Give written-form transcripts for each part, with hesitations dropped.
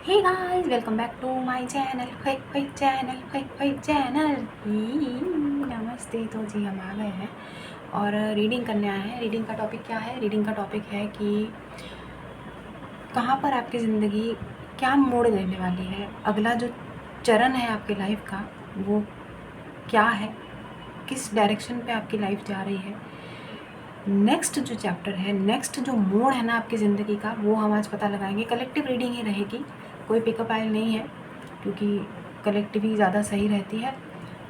Hey guys, welcome back to my channel. Channel नमस्ते। तो जी हम आ गए हैं और रीडिंग करने आए हैं। रीडिंग का टॉपिक क्या है? रीडिंग का टॉपिक है कि कहाँ पर आपकी ज़िंदगी क्या मोड़ लेने वाली है, अगला जो चरण है आपकी लाइफ का वो क्या है, किस डायरेक्शन पे आपकी लाइफ जा रही है। नेक्स्ट जो चैप्टर है, नेक्स्ट जो मोड़ है ना आपकी ज़िंदगी का, वो हम आज पता लगाएंगे। कलेक्टिव रीडिंग ही रहेगी, कोई पिकअप आइल नहीं है, क्योंकि कलेक्टिव ही ज़्यादा सही रहती है।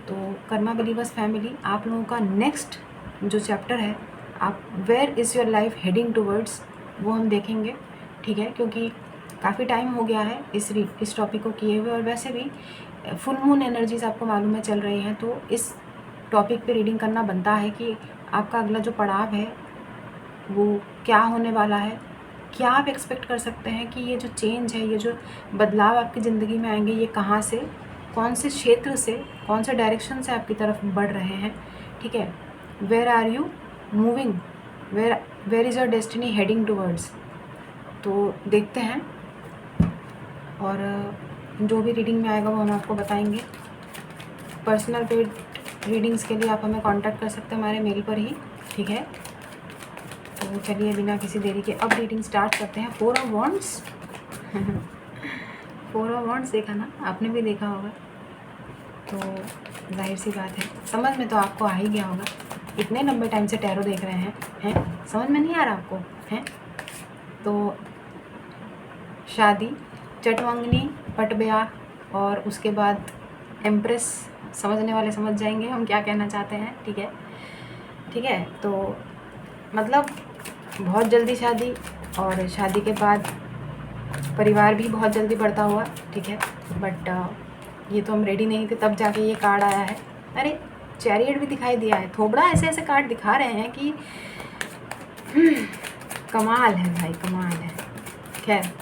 तो कर्मा बिलीवर्स फैमिली, आप लोगों का नेक्स्ट जो चैप्टर है, आप where is your life heading towards, वो हम देखेंगे। ठीक है, क्योंकि काफ़ी टाइम हो गया है इस टॉपिक को किए हुए, और वैसे भी फुल मून एनर्जीज आपको मालूम है चल रही हैं, तो इस टॉपिक पे रीडिंग करना बनता है कि आपका अगला जो पड़ाव है वो क्या होने वाला है, क्या आप एक्सपेक्ट कर सकते हैं कि ये जो चेंज है, ये जो बदलाव आपकी ज़िंदगी में आएंगे, ये कहाँ से, कौन से क्षेत्र से, कौन से डायरेक्शन से आपकी तरफ बढ़ रहे हैं। ठीक है, where are you moving, where is your destiny heading towards. तो देखते हैं, और जो भी रीडिंग में आएगा वो हम आपको बताएंगे। पर्सनल पेड रीडिंग्स के लिए आप हमें कांटेक्ट कर सकते हैं हमारे मेल पर ही। ठीक है, तो चलिए बिना किसी देरी के अब रीडिंग स्टार्ट करते हैं। 4 ऑफ वॉन्ड्स 4 ऑफ वॉन्ड्स देखा ना, आपने भी देखा होगा, तो जाहिर सी बात है समझ में तो आपको आ ही गया होगा। इतने लंबे टाइम से टैरो देख रहे हैं समझ में नहीं आ रहा आपको हैं? तो शादी, चटवंगनी, पटब्याह और उसके बाद एम्प्रेस, समझने वाले समझ जाएंगे हम क्या कहना चाहते हैं। ठीक है, तो मतलब बहुत जल्दी शादी, और शादी के बाद परिवार भी बहुत जल्दी बढ़ता हुआ। ठीक है, बट ये तो हम रेडी नहीं थे तब जाके ये कार्ड आया है। अरे चैरियट भी दिखाई दिया है, थोबड़ा ऐसे ऐसे कार्ड दिखा रहे हैं कि कमाल है भाई, कमाल है। खैर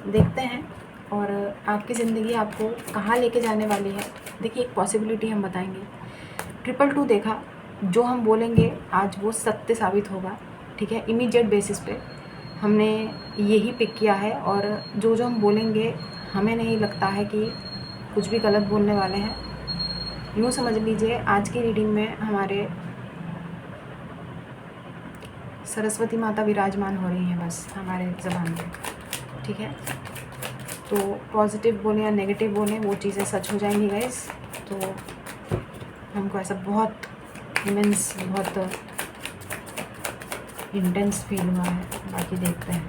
देखते हैं, और आपकी ज़िंदगी आपको कहाँ लेके जाने वाली है। देखिए, एक पॉसिबिलिटी हम बताएंगे। 222 देखा, जो हम बोलेंगे आज वो सत्य साबित होगा। ठीक है, इमीडिएट बेसिस पे हमने यही पिक किया है, और जो हम बोलेंगे हमें नहीं लगता है कि कुछ भी गलत बोलने वाले हैं। यूँ समझ लीजिए आज की रीडिंग में हमारे सरस्वती माता विराजमान हो रही हैं बस हमारे ज़बान में। ठीक है, तो पॉजिटिव बोलें या नेगेटिव बोलें, वो चीज़ें सच हो जाएंगी गाइस। तो हमको ऐसा बहुत इमेंस, बहुत इंटेंस फील हुआ है। बाकी देखते हैं,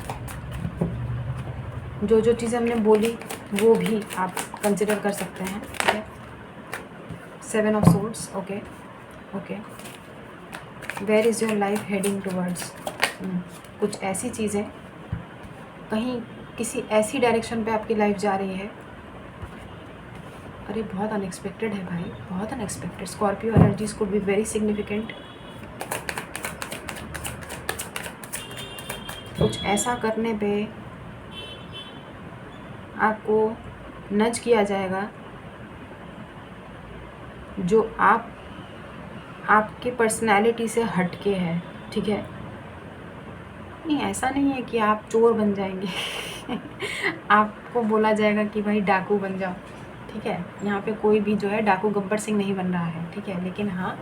जो चीज़ें हमने बोली वो भी आप कंसिडर कर सकते हैं। ठीक है, 7 of swords, okay. Where is your life heading towards, कुछ ऐसी चीज़ें, कहीं किसी ऐसी डायरेक्शन पे आपकी लाइफ जा रही है। अरे बहुत अनएक्सपेक्टेड है भाई, बहुत unexpected. Scorpio energies could be very significant. कुछ ऐसा करने पे आपको नज किया जाएगा जो आपकी पर्सनैलिटी से हटके है। ठीक है, नहीं ऐसा नहीं है कि आप चोर बन जाएंगे आपको बोला जाएगा कि भाई डाकू बन जाओ। ठीक है, यहाँ पे कोई भी जो है डाकू गब्बर सिंह नहीं बन रहा है। ठीक है, लेकिन हाँ,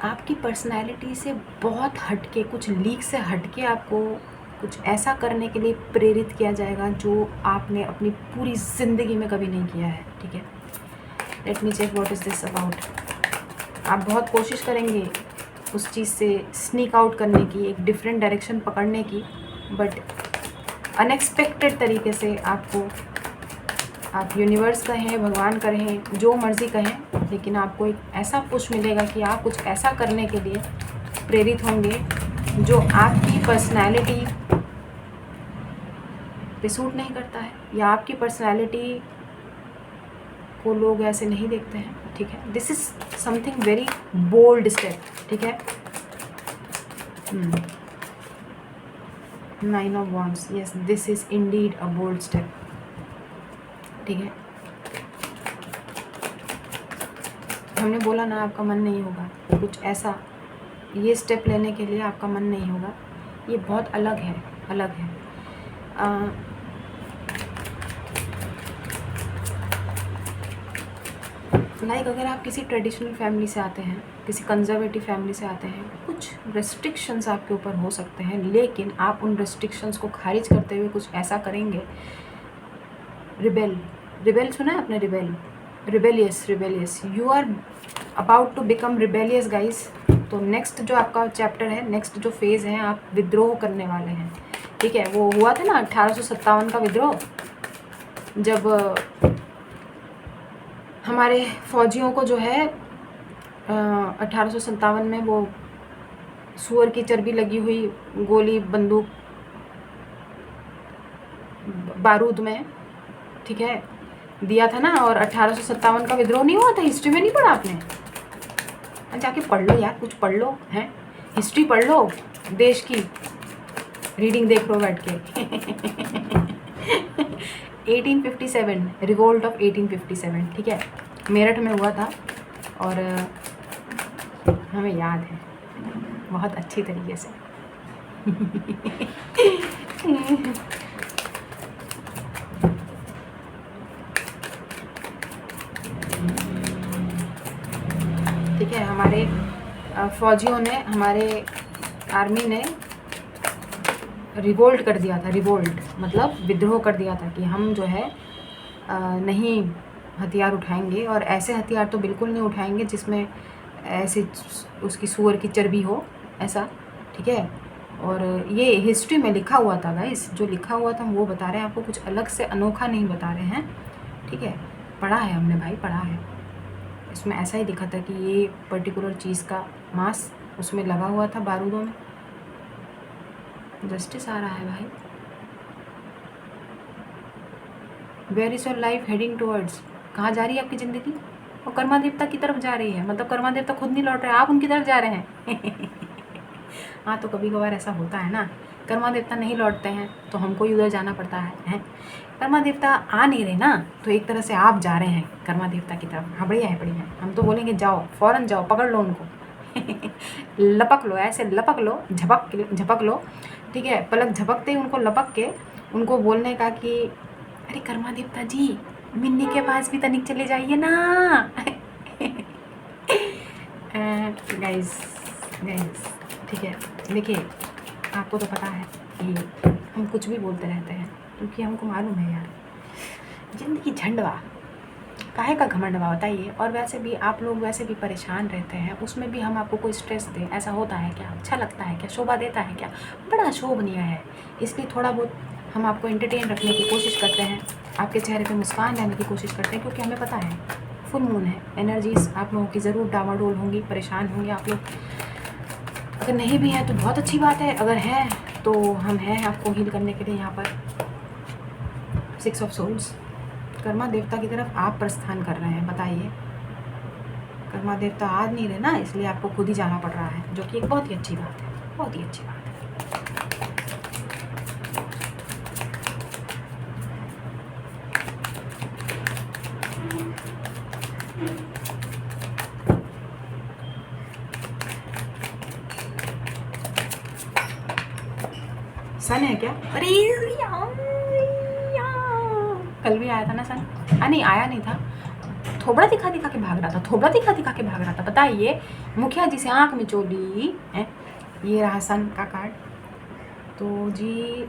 आपकी पर्सनैलिटी से बहुत हटके, कुछ लीक से हटके आपको कुछ ऐसा करने के लिए प्रेरित किया जाएगा जो आपने अपनी पूरी ज़िंदगी में कभी नहीं किया है। ठीक है, let me check what is this about. आप बहुत कोशिश करेंगे उस चीज़ से स्नीक आउट करने की, एक डिफरेंट डायरेक्शन पकड़ने की, बट अनएक्सपेक्टेड तरीके से आपको, आप यूनिवर्स कहें, भगवान कहें, जो मर्ज़ी कहें, लेकिन आपको एक ऐसा पुश मिलेगा कि आप कुछ ऐसा करने के लिए प्रेरित होंगे जो आपकी पर्सनैलिटी पे सूट नहीं करता है, या आपकी पर्सनैलिटी को लोग ऐसे नहीं देखते हैं। ठीक है, this is something very bold step. ठीक है, 9 of wands, yes, this is indeed a bold step. ठीक है, हमने बोला ना आपका मन नहीं होगा कुछ ऐसा, ये स्टेप लेने के लिए आपका मन नहीं होगा। ये बहुत अलग है, अलग है। लाइक अगर आप किसी ट्रेडिशनल फैमिली से आते हैं, किसी कंजर्वेटिव फैमिली से आते हैं, कुछ रेस्ट्रिक्शंस आपके ऊपर हो सकते हैं, लेकिन आप उन रेस्ट्रिक्शंस को खारिज करते हुए कुछ ऐसा करेंगे। रिबेल सुना है आपने? Rebellious you are about to become rebellious guys. तो नेक्स्ट जो आपका चैप्टर है, नेक्स्ट जो फेज़ है, आप विद्रोह करने वाले हैं, ठीक है। वो हुआ था ना 1857 का विद्रोह, जब हमारे फौजियों को जो है 1857 में वो सूअर की चर्बी लगी हुई गोली बंदूक बारूद में, ठीक है, दिया था ना। और 1857 का विद्रोह नहीं हुआ था? हिस्ट्री में नहीं पढ़ा आपने? जाके पढ़ लो यार, कुछ पढ़ लो, हैं, हिस्ट्री पढ़ लो देश की, रीडिंग देख लो बैठ के। 1857 रिवोल्ट ऑफ 1857, ठीक है, मेरठ में हुआ था और हमें याद है बहुत अच्छी तरीके से। ठीक है, हमारे फौजियों ने, हमारे आर्मी ने रिवोल्ट कर दिया था। रिवोल्ट मतलब विद्रोह कर दिया था कि हम जो है नहीं हथियार उठाएंगे, और ऐसे हथियार तो बिल्कुल नहीं उठाएंगे जिसमें ऐसे उसकी सूअर की चर्बी हो, ऐसा, ठीक है। और ये हिस्ट्री में लिखा हुआ था गाइस, जो लिखा हुआ था वो बता रहे हैं आपको, कुछ अलग से अनोखा नहीं बता रहे हैं, ठीक है। पढ़ा है हमने भाई, पढ़ा है। इसमें ऐसा ही लिखा था कि ये पर्टिकुलर चीज़ का मांस उसमें लगा हुआ था बारूदों में। जस्टिस आ रहा है भाई। Where is your life heading towards? कहाँ जा रही है आपकी ज़िंदगी? और कर्मा देवता की तरफ जा रही है, मतलब कर्मा देवता खुद नहीं लौट रहे, आप उनकी तरफ जा रहे हैं। हाँ, तो कभी कभार ऐसा होता है ना, कर्मा देवता नहीं लौटते हैं तो हमको ही उधर जाना पड़ता है। कर्मा देवता आ नहीं रहे ना, तो एक तरह से आप जा रहे हैं कर्मा देवता की तरफ। हाँ, बढ़िया है, बढ़िया है। हम तो बोलेंगे जाओ, फ़ौरन जाओ, पकड़ लो उनको। लपक लो, ऐसे लपक लो, झपक लो, ठीक है। पलक झपकते ही उनको लपक के उनको बोलने का कि अरे कर्मा देवता जी, मिन्नी के पास भी तनिक चले जाइए ना। गाइस, ठीक है, देखिए आपको तो पता है कि हम कुछ भी बोलते रहते हैं, क्योंकि हमको मालूम है यार, ज़िंदगी झंडवा, काहे का घमंडवा, बताइए। और वैसे भी आप लोग वैसे भी परेशान रहते हैं, उसमें भी हम आपको कोई स्ट्रेस दें, ऐसा होता है क्या? अच्छा लगता है क्या? शोभा देता है क्या? बड़ा शोभनीय है। इसलिए थोड़ा बहुत हम आपको एंटरटेन रखने की कोशिश करते हैं, आपके चेहरे पे मुस्कान लाने की कोशिश करते हैं, क्योंकि हमें पता है फुल मून है, एनर्जीज आप लोगों की ज़रूर डामाडोल होंगी, परेशान होंगे आप लोग। अगर नहीं भी है तो बहुत अच्छी बात है, अगर है तो हम हैं आपको हील करने के लिए यहाँ पर। 6 ऑफ सोल्स, कर्मा देवता की तरफ आप प्रस्थान कर रहे हैं, बताइए। कर्मा देवता आज नहीं रहे ना, इसलिए आपको खुद ही जाना पड़ रहा है, जो कि एक बहुत ही अच्छी बात है, बहुत ही अच्छी बात है। सन है क्या? अरे कल भी आया था ना सन? नहीं, आया नहीं था, थोबड़ा दिखा के भाग रहा था, थोबड़ा दिखा के भाग रहा था। बताइए, मुखिया जी से आंख में चोली है। ये रहा सन का कार्ड। तो जी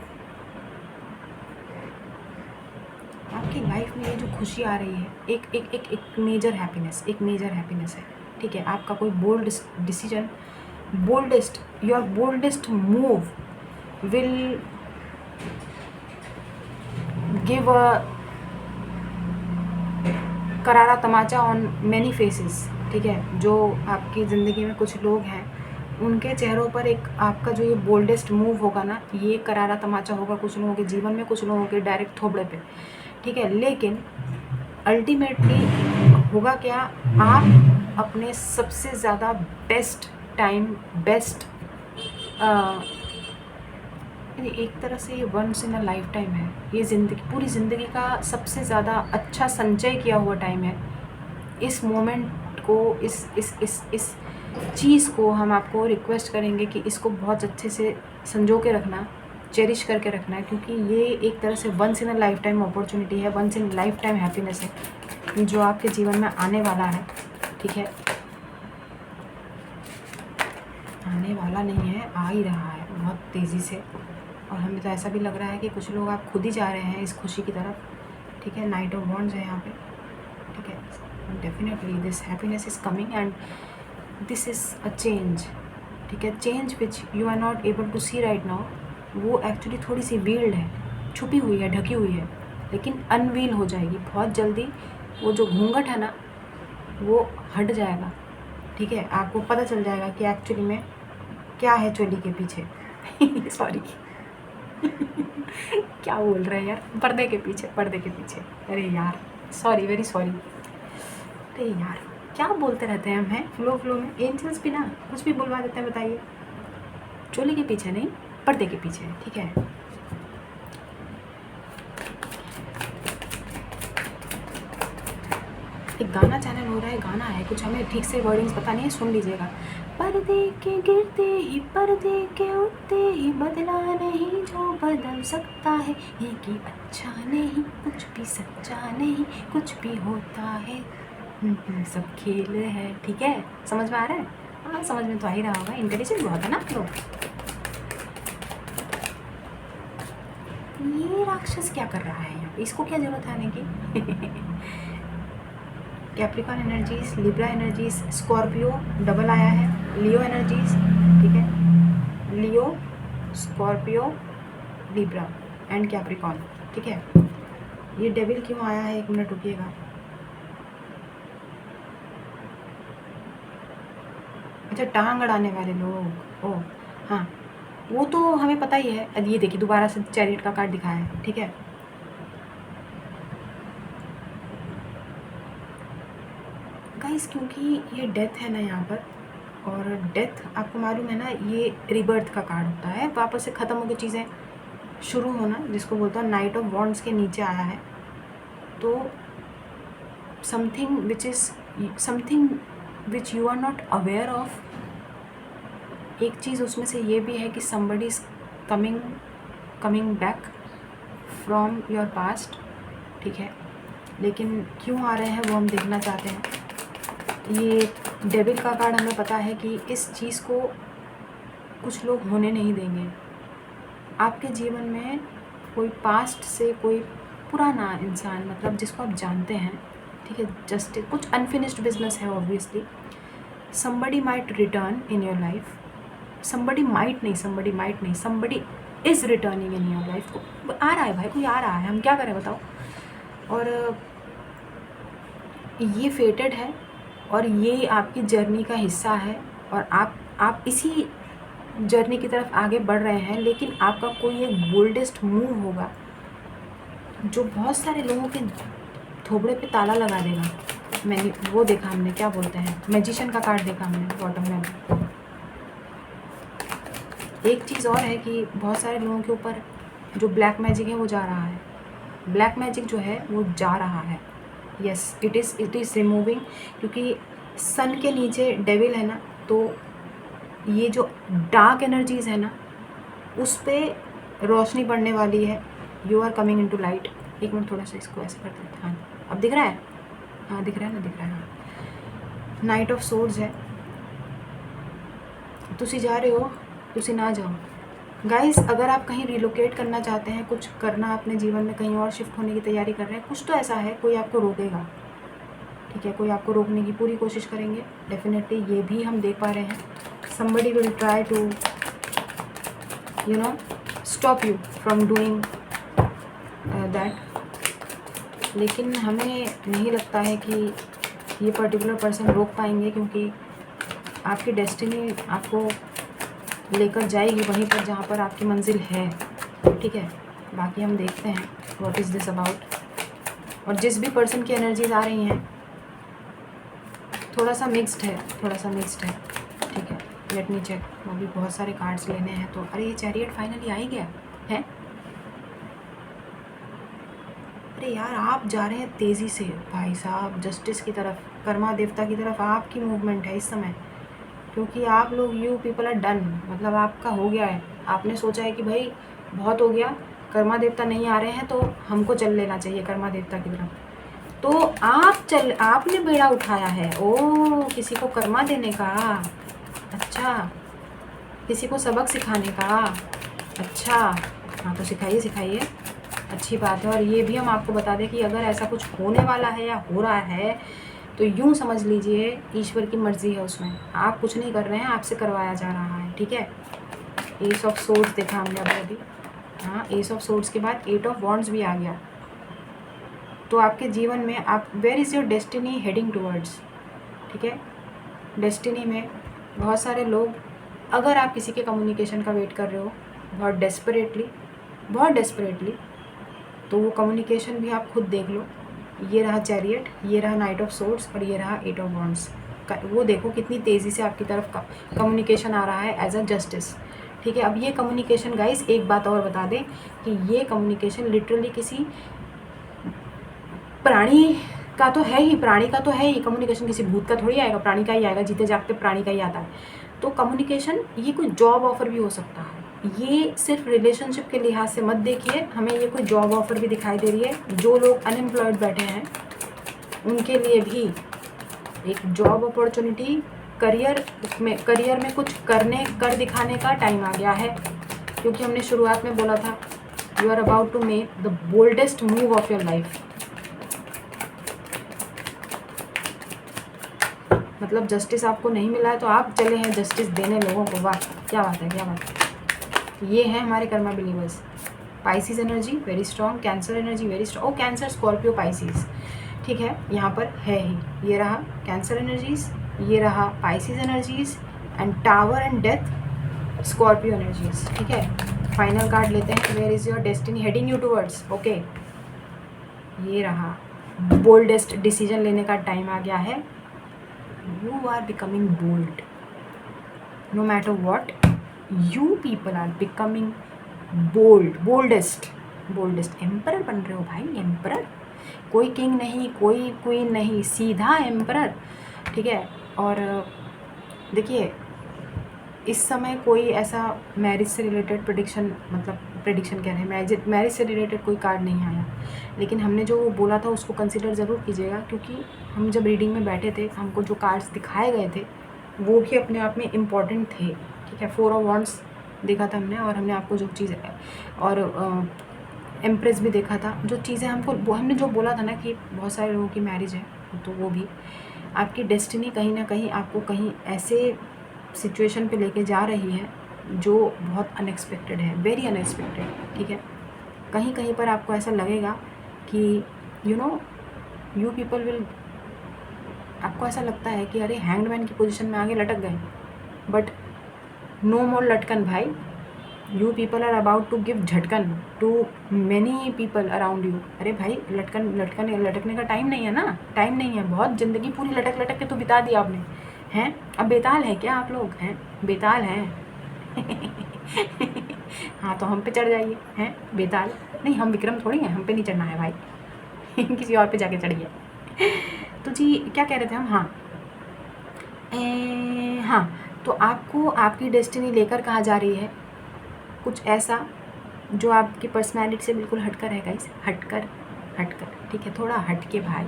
आपकी लाइफ में ये जो खुशी आ रही है, एक मेजर हैप्पीनेस है, ठीक है। आपका कोई bold decision, your boldest move will give a करारा तमाचा ऑन मैनी फेसेस, ठीक है। जो आपकी ज़िंदगी में कुछ लोग हैं, उनके चेहरों पर एक आपका जो ये बोल्डेस्ट मूव होगा ना, ये करारा तमाचा होगा कुछ लोगों के जीवन में, कुछ लोगों के डायरेक्ट थोबड़े पे, ठीक है। लेकिन अल्टीमेटली होगा क्या, आप अपने सबसे ज़्यादा बेस्ट टाइम, एक तरह से ये once in a life time है, ये ज़िंदगी, पूरी ज़िंदगी का सबसे ज़्यादा अच्छा संचय किया हुआ टाइम है। इस मोमेंट को, इस चीज़ को हम आपको रिक्वेस्ट करेंगे कि इसको बहुत अच्छे से संजो के रखना, चेरिश करके रखना है, क्योंकि ये एक तरह से once in a life time opportunity है, once in life time happiness है। जो आपके जीवन में आने वाला है, ठीक है, आने वाला नहीं है, आ ही रहा है बहुत तेज़ी से। और हमें तो ऐसा भी लग रहा है कि कुछ लोग आप खुद ही जा रहे हैं इस खुशी की तरफ, ठीक है। नाइट ऑफ वॉन्ड्स है यहाँ पे, ठीक है। Definitely this happiness is coming and this is a change, ठीक है। Change which you are not able to see right now, वो एक्चुअली थोड़ी सी वील्ड है, छुपी हुई है, ढकी हुई है, लेकिन अनवील हो जाएगी बहुत जल्दी। वो जो घूंघट है ना वो हट जाएगा, ठीक है। आपको पता चल जाएगा कि एक्चुअली में क्या है चोली के पीछे सॉरी क्या बोल रहे हैं यार, पर्दे के पीछे, पर्दे के पीछे, अरे यार सॉरी, वेरी सॉरी। अरे यार क्या बोलते रहते हैं हम, हैं फ्लो फ्लो में। एंजल्स भी ना कुछ भी बुलवा देते हैं, बताइए। चोली के पीछे नहीं, पर्दे के पीछे, ठीक है। एक गाना चैनल हो रहा है, गाना है कुछ, हमें ठीक से वर्डिंग्स पता नहीं है, सुन लीजिएगा। पर्दे के गिरते ही, पर्दे के उठते ही, बदला नहीं जो बदल सकता है, ये कि अच्छा नहीं, कुछ भी सच्चा नहीं, कुछ भी होता है, सब खेल है, ठीक है। समझ में आ रहा है? हाँ समझ में तो आ ही रहा होगा, इंटेलिजेंट बहुत है ना आप लोग। ये राक्षस क्या कर रहा है यहाँ पे, इसको क्या जरूरत है आने की Capricorn energies, Libra energies, Scorpio double आया है, लियो एनर्जीज, ठीक है। लियो, स्कॉर्पियो, लिब्रा एंड कैप्रिकॉन, ठीक है। ये डेविल क्यों आया है, एक मिनट रुकिएगा। अच्छा, टांग अड़ाने वाले लोग, ओ हाँ, वो तो हमें पता ही है। अब ये देखिए दोबारा से चैरियट का कार्ड दिखाया है, ठीक है। गाइस क्योंकि ये डेथ है ना यहाँ पर, और डेथ आपको मालूम है ना, ये रिबर्थ का कार्ड होता है, वापस से ख़त्म होकर चीज़ें शुरू होना, जिसको बोलता है नाइट ऑफ वॉन्ड्स के नीचे आया है। तो something which you are not aware of, एक चीज़ उसमें से ये भी है कि somebody is coming back from your past, ठीक है। लेकिन क्यों आ रहे हैं वो हम देखना चाहते हैं। ये डेविल का कार्ड हमें पता है कि इस चीज़ को कुछ लोग होने नहीं देंगे। आपके जीवन में कोई पास्ट से कोई पुराना इंसान, मतलब जिसको आप जानते हैं, ठीक है, जस्ट कुछ अनफिनिश्ड बिजनेस है obviously. somebody might return in your life, somebody might नहीं, somebody is returning in your life। आ रहा है भाई, कोई आ रहा है, हम क्या करें बताओ। और ये फेटेड है और ये आपकी जर्नी का हिस्सा है, और आप इसी जर्नी की तरफ आगे बढ़ रहे हैं। लेकिन आपका कोई एक बोल्डेस्ट मूव होगा जो बहुत सारे लोगों के थोबड़े पे ताला लगा देगा। मैंने वो देखा, हमने क्या बोलते हैं, मैजिशियन का कार्ड देखा हमने बॉटम में। एक चीज़ और है कि बहुत सारे लोगों के ऊपर जो ब्लैक मैजिक है वो जा रहा है, ब्लैक मैजिक जो है वो जा रहा है। यस, इट इज़ रिमूविंग, क्योंकि सन के नीचे डेविल है ना, तो ये जो डार्क एनर्जीज़ है ना उस पर रोशनी पड़ने वाली है। You are coming into light. एक मिनट थोड़ा सा इसको ऐसे करते हैं, हाँ अब दिख रहा है, हाँ दिख रहा है ना, दिख रहा है। हाँ, नाइट ऑफ सोर्ड्स है। तुसी जा रहे हो, तुसी ना जाओ गाइस। अगर आप कहीं रिलोकेट करना चाहते हैं, कुछ करना अपने जीवन में, कहीं और शिफ्ट होने की तैयारी कर रहे हैं, कुछ तो ऐसा है, कोई आपको रोकेगा, ठीक है, कोई आपको रोकने की पूरी कोशिश करेंगे डेफिनेटली। ये भी हम देख पा रहे हैं, somebody will try to stop you from doing that। लेकिन हमें नहीं लगता है कि ये पर्टिकुलर पर्सन रोक पाएंगे, क्योंकि आपकी डेस्टिनी आपको लेकर जाएगी वहीं पर जहाँ पर आपकी मंजिल है, ठीक है। बाकी हम देखते हैं व्हाट इज़ दिस अबाउट। और जिस भी पर्सन की एनर्जीज आ रही हैं थोड़ा सा मिक्स्ड है, ठीक है। लेट मी चेक, वो भी बहुत सारे कार्ड्स लेने हैं। तो अरे ये चैरियट फाइनली आ ही गया है। अरे यार आप जा रहे हैं तेज़ी से भाई साहब, जस्टिस की तरफ, कर्मा देवता की तरफ आपकी मूवमेंट है इस समय। क्योंकि आप लोग, यू पीपल आर डन, मतलब आपका हो गया है। आपने सोचा है कि भाई बहुत हो गया, कर्मा देवता नहीं आ रहे हैं तो हमको चल लेना चाहिए कर्मा देवता की तरफ। तो आपने बेड़ा उठाया है। ओ, किसी को कर्मा देने का, अच्छा, किसी को सबक सिखाने का, अच्छा, हाँ तो सिखाइए सिखाइए, अच्छी बात है। और ये भी हम आपको बता दें कि अगर ऐसा कुछ होने वाला है या हो रहा है तो यूँ समझ लीजिए ईश्वर की मर्ज़ी है उसमें, आप कुछ नहीं कर रहे हैं, आपसे करवाया जा रहा है, ठीक है। एस ऑफ सोर्ड्स देखा हमने अभी, हाँ, एस ऑफ सोर्ड्स के बाद 8 ऑफ वॉन्ड्स भी आ गया। तो आपके जीवन में आप, where is your destiny heading towards, ठीक है। डेस्टिनी में बहुत सारे लोग, अगर आप किसी के कम्युनिकेशन का वेट कर रहे हो बहुत डेस्परेटली, तो वो कम्युनिकेशन भी आप खुद देख लो। ये रहा चैरियट, ये रहा नाइट ऑफ सोर्ड्स और ये रहा 8 ऑफ वॉन्ड्स। वो देखो कितनी तेज़ी से आपकी तरफ कम्युनिकेशन आ रहा है एज अ जस्टिस, ठीक है। अब ये कम्युनिकेशन गाइस, एक बात और बता दें कि ये कम्युनिकेशन लिटरली किसी प्राणी का तो है ही, कम्युनिकेशन किसी भूत का थोड़ी आएगा, प्राणी का ही आएगा, जीते जागते प्राणी का ही आता है। तो कम्युनिकेशन, ये कोई जॉब ऑफर भी हो सकता है। ये सिर्फ रिलेशनशिप के लिहाज से मत देखिए, हमें ये कोई जॉब ऑफर भी दिखाई दे रही है। जो लोग अनएम्प्लॉयड बैठे हैं उनके लिए भी एक जॉब अपॉर्चुनिटी, करियर में कुछ कर दिखाने का टाइम आ गया है। क्योंकि हमने शुरुआत में बोला था, you are about to make the boldest move of your life. मतलब जस्टिस आपको नहीं मिला है तो आप चले हैं जस्टिस देने लोगों को। वाह, क्या बात है, क्या बात है। ये है हमारे karma believers. Pisces energy very strong, Cancer energy very strong. Oh, Cancer, Scorpio, Pisces, ठीक है, यहाँ पर है ही। ये रहा कैंसर एनर्जीज, ये रहा Pisces energies, and tower and death, Scorpio energies, ठीक है। फाइनल कार्ड लेते हैं, where is your destiny heading you towards, okay. ये रहा, बोल्डेस्ट डिसीजन लेने का टाइम आ गया है। You are becoming bold. No matter what, you people are becoming boldest. Emperor बन रहे हो भाई, एम्परर। कोई किंग नहीं, कोई क्वीन नहीं, सीधा एम्परर, ठीक है। और देखिए, इस समय कोई ऐसा मैरिज से रिलेटेड प्रेडिक्शन कह रहे हैं, मैरिज से रिलेटेड कोई कार्ड नहीं आया। लेकिन हमने जो बोला था उसको कंसिडर ज़रूर कीजिएगा, क्योंकि हम जब रीडिंग में बैठे थे, हमको जो कार्ड्स दिखाए गए थे वो भी अपने आप में इम्पॉर्टेंट थे, ठीक है। 4 ऑफ वॉन्ड्स देखा था हमने, और हमने आपको जो चीज़ और एम्प्रेस भी देखा था। जो चीज़ें हमने जो बोला था ना कि बहुत सारे लोगों की मैरिज है, तो वो भी आपकी डेस्टिनी कहीं ना कहीं आपको कहीं ऐसे सिचुएशन पे लेके जा रही है जो बहुत अनएक्सपेक्टेड है, वेरी अनएक्सपेक्टेड, ठीक है। कहीं कहीं पर आपको ऐसा लगेगा कि यू पीपल विल, आपको ऐसा लगता है कि अरे हैंगमैन की पोजीशन में आगे लटक गए, बट नो मोर लटकन भाई। You people are about to give झटकन too many people around you. अरे भाई, लटकने का टाइम नहीं है ना, टाइम नहीं है। बहुत ज़िंदगी पूरी लटक के तो बिता दी आपने, हैं। अब बेताल है क्या आप लोग, हैं बेताल हैं? हाँ, तो हम पे चढ़ जाइए, हैं बेताल। नहीं, हम विक्रम थोड़ी हैं, हम पे नहीं चढ़ना है भाई। किसी और पे जाके चढ़िए। तो जी, क्या कह रहे थे हम? हाँ, हाँ, तो आपको आपकी डेस्टिनी लेकर कहाँ जा रही है? कुछ ऐसा जो आपकी पर्सनैलिटी से बिल्कुल हटकर है गाइस, हटकर, ठीक है, थोड़ा हटके भाई,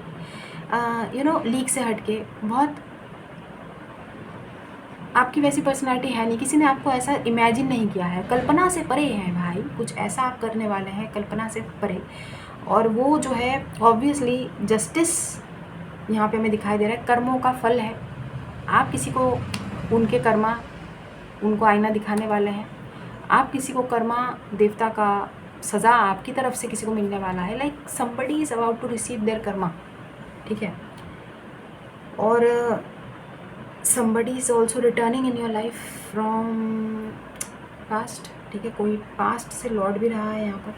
लीक से हटके। बहुत आपकी वैसी पर्सनैलिटी है नहीं, किसी ने आपको ऐसा इमेजिन नहीं किया है, कल्पना से परे है भाई। कुछ ऐसा आप करने वाले हैं कल्पना से परे, और वो जो है ऑब्वियसली जस्टिस यहाँ पे हमें दिखाई दे रहा है, कर्मों का फल है। आप किसी को उनके कर्मा, उनको आईना दिखाने वाले हैं। आप किसी को कर्मा देवता का सज़ा आपकी तरफ से किसी को मिलने वाला है, like somebody is about to receive their karma, ठीक है। और somebody is also returning in your life from past, ठीक है। कोई पास्ट से लौट भी रहा है यहाँ पर,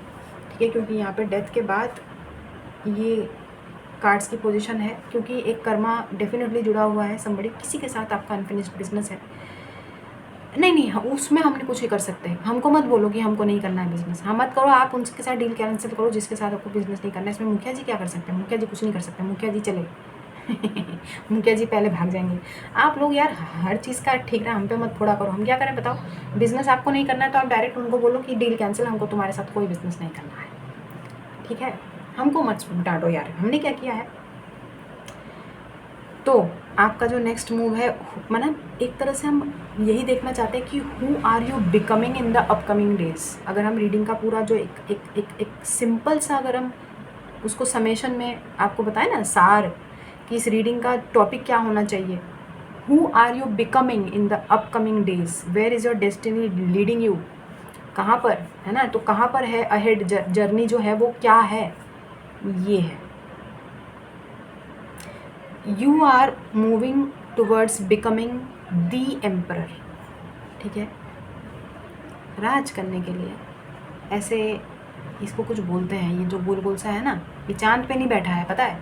ठीक है, क्योंकि यहाँ पर डेथ के बाद ये कार्ड्स की पोजीशन है, क्योंकि एक कर्मा डेफिनेटली जुड़ा हुआ है somebody, किसी के साथ आपका अनफिनिश्ड बिजनेस है। नहीं, उसमें हम नहीं कुछ ही कर सकते। हमको मत बोलो कि हमको नहीं करना है बिजनेस, हाँ मत करो। आप उनके साथ डील कैंसिल करो जिसके साथ आपको बिजनेस नहीं करना है। इसमें मुखिया जी क्या कर सकते हैं? मुखिया जी कुछ नहीं कर सकते, मुखिया जी चले। मुखिया जी पहले भाग जाएंगे। आप लोग यार हर चीज़ का ठीक है, हम पे मत फोड़ा करो। हम क्या करें बताओ? बिजनेस आपको नहीं करना है तो आप डायरेक्ट उनको बोलो कि डील कैंसिल, हमको तुम्हारे साथ कोई बिजनेस नहीं करना है, ठीक है। हमको मत डांटो यार, हमने क्या किया है? तो आपका जो नेक्स्ट मूव है, मतलब एक तरह से हम यही देखना चाहते हैं कि who are you becoming in the upcoming days. अगर हम रीडिंग का पूरा जो एक सिंपल सा, अगर हम उसको समेशन में आपको बताएं ना, सार कि इस रीडिंग का टॉपिक क्या होना चाहिए, who are you becoming in the upcoming days, where is your destiny leading you, कहाँ पर है ना, तो कहाँ पर है अहेड जर्नी जो है वो क्या है, ये है you are moving towards becoming the emperor. ठीक है, राज करने के लिए, ऐसे इसको कुछ बोलते हैं, ये जो गोल गोल सा है ना, ये चांद पे नहीं बैठा है, पता है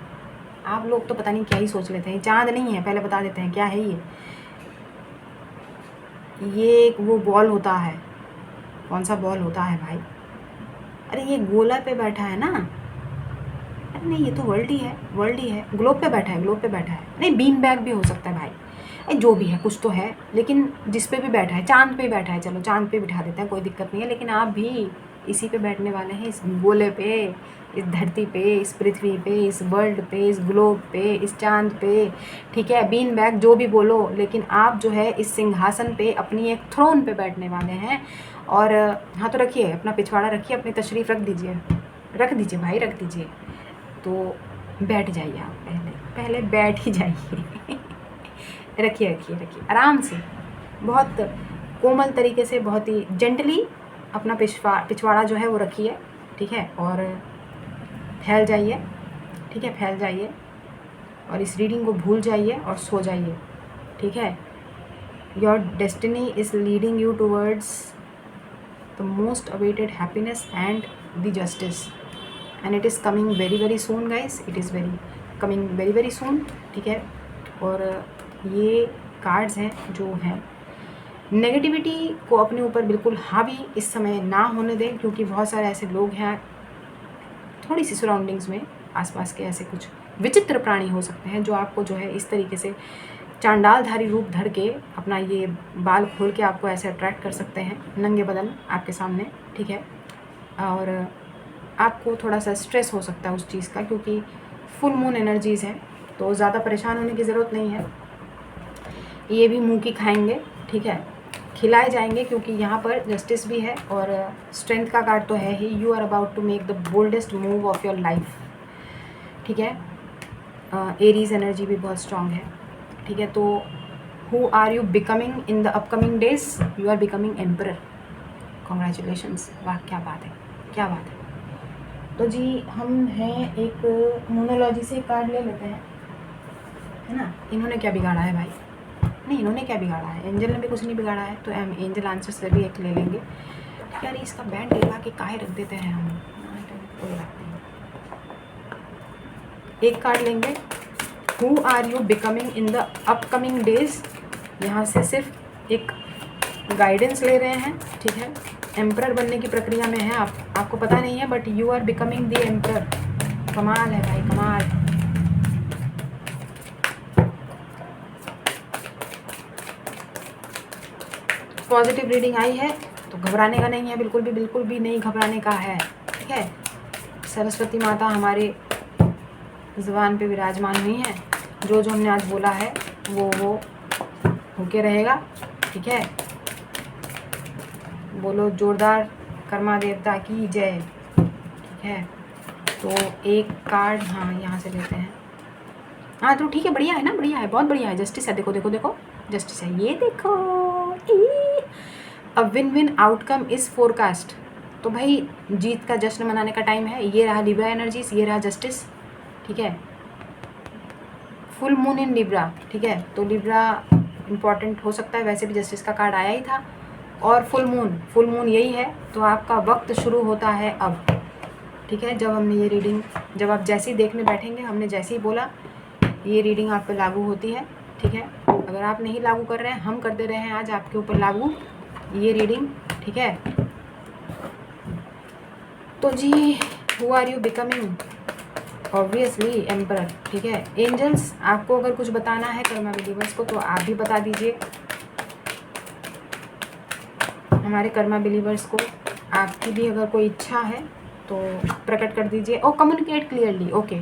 आप लोग तो पता नहीं क्या ही सोच लेते हैं, ये चांद नहीं है, पहले बता देते हैं क्या है ये एक वो बॉल होता है, कौन सा बॉल होता है भाई, अरे ये गोला पे बैठा है ना, अरे नहीं ये तो वर्ल्ड ही है, वर्ल्ड ही है, ग्लोब पे बैठा है, ग्लोब पे बैठा है, नहीं बीन बैग भी हो सकता है भाई, अरे जो भी है कुछ तो है, लेकिन जिस पे भी बैठा है, चांद पे बैठा है, चलो चांद पे बिठा देते हैं, कोई दिक्कत नहीं है, लेकिन आप भी इसी पे बैठने वाले हैं, इस गोले पे, इस धरती पे, इस पृथ्वी पे, इस वर्ल्ड पे, इस ग्लोब पे, इस चांद पे, ठीक है, बीन बैग जो भी बोलो, लेकिन आप जो है इस सिंहासन पे, अपनी एक थ्रोन पे बैठने वाले हैं। और हाँ तो रखिए अपना पिछवाड़ा, रखिए अपनी तशरीफ़ रख दीजिए, रख दीजिए भाई, रख दीजिए, तो बैठ जाइए आप, पहले पहले बैठ ही जाइए रखिए रखिए रखिए आराम से, बहुत कोमल तरीके से, बहुत ही जेंटली अपना पिछवाड़ा जो है वो रखिए, ठीक है, और फैल जाइए, ठीक है, फैल जाइए और इस रीडिंग को भूल जाइए और सो जाइए, ठीक है। Your destiny is leading you towards the most awaited happiness and the justice, and it is coming very very soon guys, it is coming very very soon, ठीक है। और ये कार्ड्स हैं जो हैं, नेगेटिविटी को अपने ऊपर बिल्कुल हावी इस समय ना होने दें, क्योंकि बहुत सारे ऐसे लोग हैं थोड़ी सी सराउंडिंग्स में, आसपास के ऐसे कुछ विचित्र प्राणी हो सकते हैं जो आपको जो है इस तरीके से चांडालधारी रूप धर के अपना ये बाल खोल के आपको ऐसे अट्रैक्ट कर सकते हैं नंगे बदन आपके सामने, ठीक है। और आपको थोड़ा सा स्ट्रेस हो सकता है उस चीज़ का, क्योंकि फुल मून एनर्जीज़ हैं, तो ज़्यादा परेशान होने की ज़रूरत नहीं है, ये भी मुंह की खाएंगे, ठीक है, खिलाए जाएंगे, क्योंकि यहाँ पर जस्टिस भी है और स्ट्रेंथ का कार्ड तो है ही। You are about to make the boldest move of your life, ठीक है। एरीज एनर्जी भी बहुत स्ट्रांग है, ठीक है। तो who are you becoming in the upcoming days, you are becoming emperor, congratulations, वाह क्या बात है, क्या बात है। तो जी हम हैं एक मोनोलॉजी से कार्ड ले लेते हैं, है ना। इन्होंने क्या बिगाड़ा है भाई, नहीं इन्होंने क्या बिगाड़ा है, एंजल ने भी कुछ नहीं बिगाड़ा है, तो हम एंजल आंसर से भी एक ले लेंगे। यार इसका बैंड लगा के काहे रख देते हैं हम, कोई बात नहीं। एक कार्ड लेंगे, who are you becoming in the upcoming days, यहाँ से सिर्फ एक गाइडेंस ले रहे हैं, ठीक है। एम्परर बनने की प्रक्रिया में है आप, आपको पता नहीं है, but you are becoming the emperor. कमाल है भाई, कमाल। पॉजिटिव रीडिंग आई है तो घबराने का नहीं है, बिल्कुल भी नहीं घबराने का है, ठीक है। सरस्वती माता हमारे ज़ुबान पे विराजमान हुई है, जो जो हमने आज बोला है वो होके रहेगा, ठीक है। बोलो जोरदार कर्मा देवता की जय, ठीक है। तो एक कार्ड हाँ यहाँ से लेते हैं, हाँ तो ठीक है, बढ़िया है ना, बढ़िया है, बहुत बढ़िया है, जस्टिस है, देखो देखो देखो जस्टिस है, ये देखो, a win win outcome is forecast. तो भाई जीत का जश्न मनाने का टाइम है, ये रहा लिब्रा एनर्जीज, ये रहा जस्टिस, ठीक है। फुल मून इन लिब्रा, ठीक है, तो लिब्रा इम्पॉर्टेंट हो सकता है, वैसे भी जस्टिस का कार्ड आया ही था, और फुल मून यही है, तो आपका वक्त शुरू होता है अब, ठीक है। जब हमने ये रीडिंग, जब आप जैसे ही देखने बैठेंगे, हमने जैसे ही बोला ये रीडिंग आप पे लागू होती है, ठीक है। अगर आप नहीं लागू कर रहे हैं, हम कर दे रहे हैं आज आपके ऊपर लागू ये रीडिंग, ठीक है। तो जी who are you becoming, obviously emperor, ठीक है। एंजल्स आपको अगर कुछ बताना है कर्मा बिलीवर्स को, तो आप भी बता दीजिए हमारे कर्मा बिलीवर्स को, आपकी भी अगर कोई इच्छा है तो प्रकट कर दीजिए, और कम्युनिकेट क्लियरली, ओके,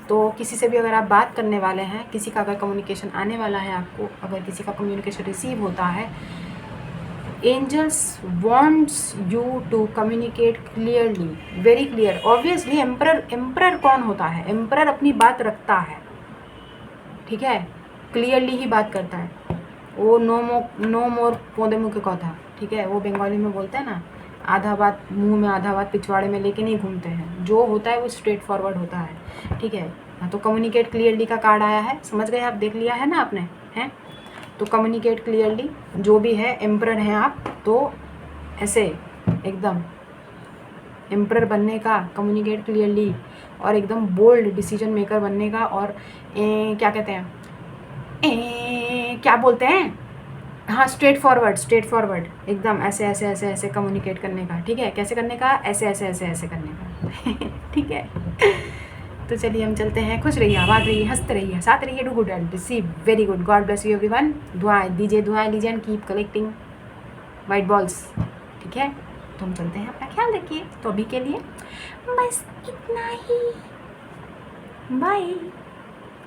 तो किसी से भी अगर आप बात करने वाले हैं, किसी का अगर कम्युनिकेशन आने वाला है आपको, अगर किसी का कम्युनिकेशन रिसीव होता है, angels wants you to communicate clearly, very clear. Obviously emperor कौन होता है? एम्परर अपनी बात रखता है, ठीक है, क्लियरली ही बात करता है। वो नो मोर पौधे मुँह के कौथा, ठीक है, वो बंगाली में बोलते हैं ना, आधा बात मुंह में आधा बात पिछवाड़े में लेके नहीं घूमते हैं। जो होता है वो स्ट्रेट फॉरवर्ड होता है, ठीक है। तो कम्युनिकेट क्लियरली का कार्ड आया है, समझ गए आप, देख लिया है ना आपने, हैं? तो कम्युनिकेट क्लियरली जो भी है, एम्परर हैं आप, तो ऐसे एकदम एम्परर बनने का, कम्युनिकेट क्लियरली, और एकदम बोल्ड डिसीजन मेकर बनने का, और क्या कहते हैं, क्या बोलते हैं, हाँ, स्ट्रेट फॉरवर्ड एकदम ऐसे ऐसे ऐसे ऐसे कम्युनिकेट करने का, ठीक है। कैसे करने का? ऐसे ऐसे ऐसे ऐसे करने का ठीक है। तो चलिए हम चलते हैं। खुश रहिए, आबाद रहिए, हंसते रहिए, साथ रहिए, do good and receive very good. God bless you everyone. दुआएं लीजिए and keep collecting white balls, ठीक है। तो हम चलते हैं, अपना ख्याल रखिए। तो अभी के लिए बस इतना ही, बाय।